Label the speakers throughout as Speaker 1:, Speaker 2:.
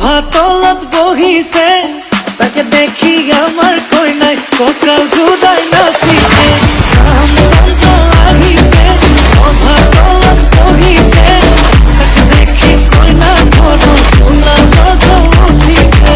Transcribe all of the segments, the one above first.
Speaker 1: নভা তলত বহিছে তাকে দেখি আমার কইনাই ককাল ঘুরাই নাচিছে রামচন্দ্র আহিছে নভা তলত বহিছে তাকে দেখি কইনা ঘর তোলা নগ উঠিছে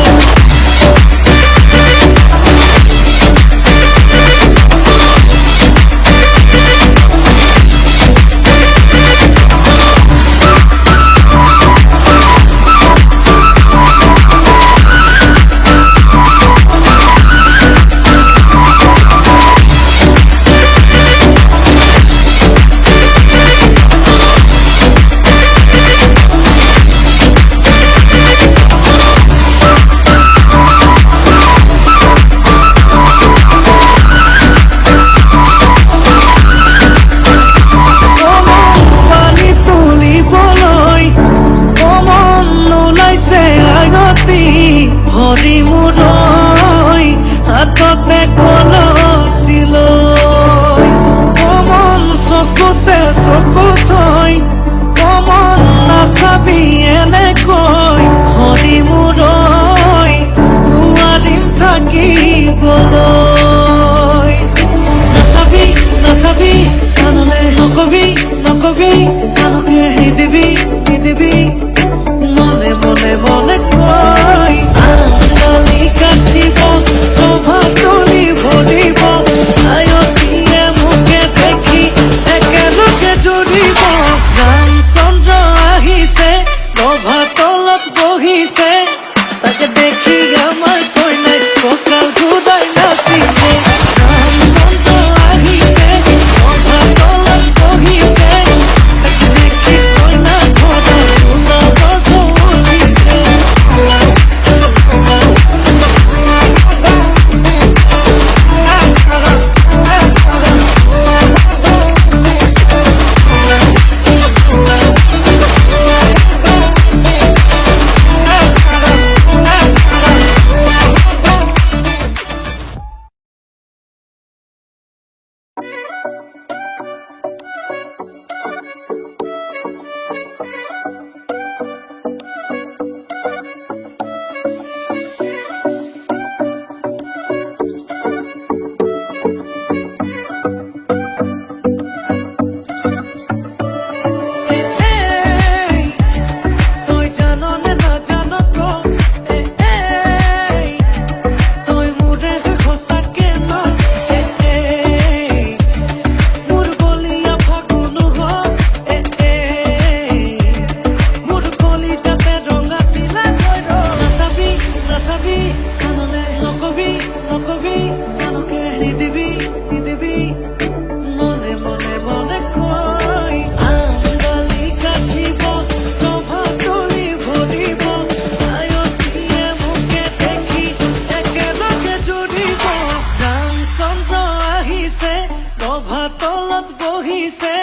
Speaker 1: হরি মুরই হাততে কলছিল কমন চকুতে চকু থৈ কমন নাচাবি এনেকৈ হৰি মুৰই নোৱাৰিম থাকিবলৈ নাচাবি নাচাবি কাণলে নকবি নকবি কাণকে নিদিবি নিদিবি মনে মনে মনে কৈ আঙুলি কাটিব নভা তলি ভৰিব আয়তীয়ে মোকে দেখি একেলগে জুৰিব ৰামচন্দ্ৰ আহিছে নভা তলত বহিছে তাকে দেখি আমাৰ কইনাই কঁকাল ঘূৰাই নাচিছে ৰামচন্দ্ৰ আহিছে নভা তলত বহিছে তাকে দেখি কইনা ঘৰত তোলা নগ উঠিছে নভা তলত বহিছে